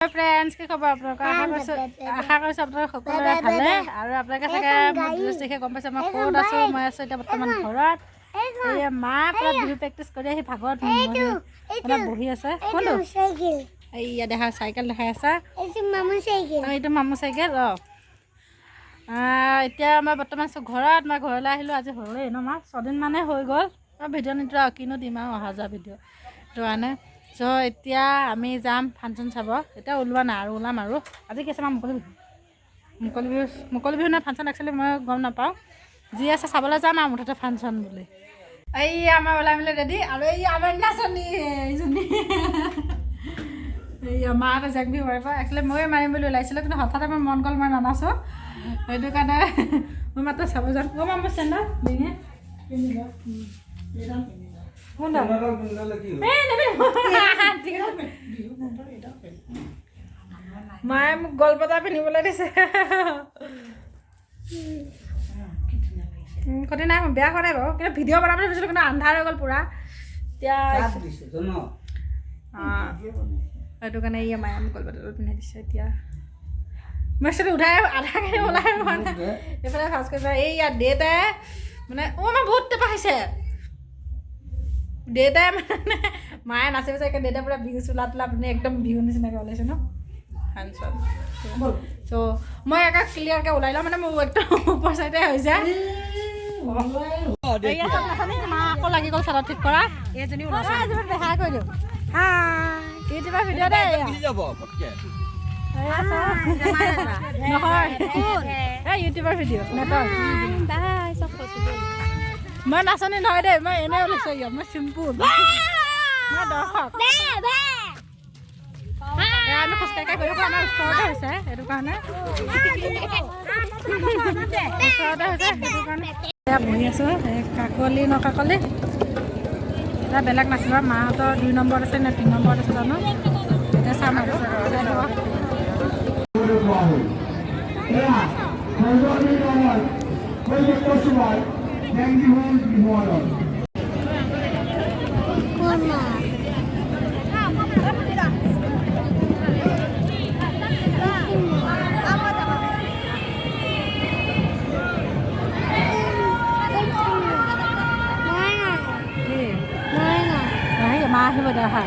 friends কি খবৰ আপোনালোকৰ আশা কৰিছোঁ আপোনালোক সকলোৰে ভালে আৰু আপোনালোকে চাগে ভিডিঅ' দেখি গম পাইছে মই ক'ত আছোঁ মই আছোঁ এতিয়া বৰ্তমান ঘৰত এই মা পুৰা বিহু প্ৰেক্টিচ কৰি আহি ভাগত মানে বহি আছে কোনটো এইয়া দেখা চাইকেল দেখাই আছে এইটো মামু চাইকেল এতিয়া মই বৰ্তমান আছোঁ ঘৰত মই ঘৰলৈ আহিলোঁ আজি হ'লেই ন মই 6 দিন মানে হৈ গ'ল মই ভিডিঅ' নিদিওঁ আৰু কিনো দিম আৰু অহা যোৱা ভিডিঅ' সেইটো কাৰণে চ' এতিয়া আমি যাম ফাংচন চাব এতিয়া ওলোৱা নাই আৰু ওলাম আৰু আজি কি আছে আমাৰ মুকলি বিহু নে ফাংচন একচুৱেলি মই গম নাপাওঁ যি আছে চাবলৈ যাম আৰু মুঠতে ফাংচন বুলি এই আমাৰ ওলাই মেলি ৰেডি আৰু এই আমাৰ নাচনী এইজনী এই মাহঁতে জেক বিহু মাৰিব একচুৱেলি ময়ে মাৰিম বুলি ওলাইছিলোঁ কিন্তু হঠাতে মোৰ মন গ'ল মই নানাচোঁ সেইটো কাৰণে মই মাত্ৰ চাব যাম ক'ম আমাৰ চেণ্ডাৰ ডিঙে মায়ে মোক গলপতা পিন্ধিবলৈ দিছে ক্ষতি নাই বেয়া কৰা নাই বাৰু কিন্তু ভিডিঅ' বনাবলৈ ভাবিছিলোঁ কিন্তু আন্ধাৰ হৈ গ'ল পূৰা এতিয়া সেইটো কাৰণে এই মায়ে মোক গলপতাটো পিন্ধাই দিছে এতিয়া মই সেইটো উঠাই আধাখিনি ওলাই মানে এইফালে ফাৰ্ষ্ট কৰিছে এই ইয়াত দেউতাই মানে আমাৰ বহুত টেপা খাইছে দেউতাই মানে মায়ে নাচিব চাগে দেউতাই পূৰা বিহু চোলা তোলা মানে একদম বিহু নিচিনাকৈ ওলাইছে ন ফাংচন চ' মই একে ক্লিয়াৰকৈ ওলাই লওঁ মানে মোৰ একদম ওপৰ চাইডে হৈ যায় আকৌ লাগি গ'ল চাদৰ ঠিক কৰা এইজনী দেখা কৰি দিওঁ ইউটিউবৰ ভিডিঅ' দেই নহয় এই ইউটিউবৰ ভিডিঅ' নেটৰ মই নাচনি নহয় দেই মই এনেই ওলাইছোঁ ইয়াত মই চিম্পুল মই দৰ্শক আমি খোজকাঢ়ি গৈ থাকোঁ আমাৰ ওচৰতে হৈছে সেইটো কাৰণে ওচৰতে হৈছে সেইটো কাৰণে এতিয়া বহি আছোঁ এই কাকলি নকাকলি এতিয়া বেলেগ নাচিব মাহঁতৰ 2 নম্বৰত আছে নে 3 নম্বৰত আছে জানো এতিয়া চাম আৰু মা আহিব দে হা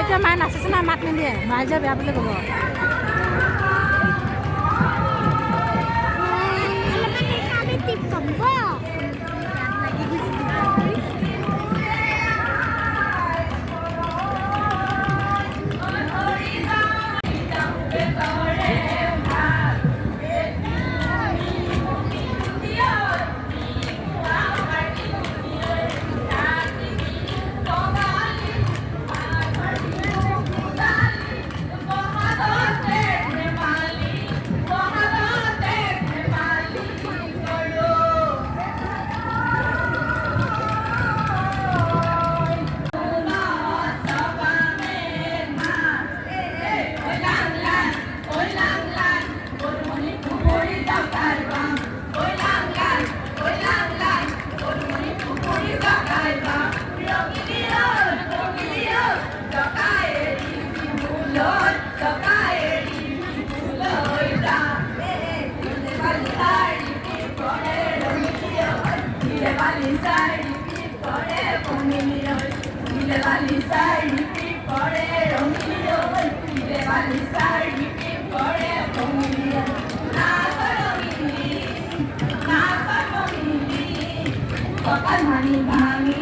এতিয়া মায়ে নাচিছে না মাত নিদিয়ে মায়ে যে বেয়া বুলি ক'ব Kaka mani mami,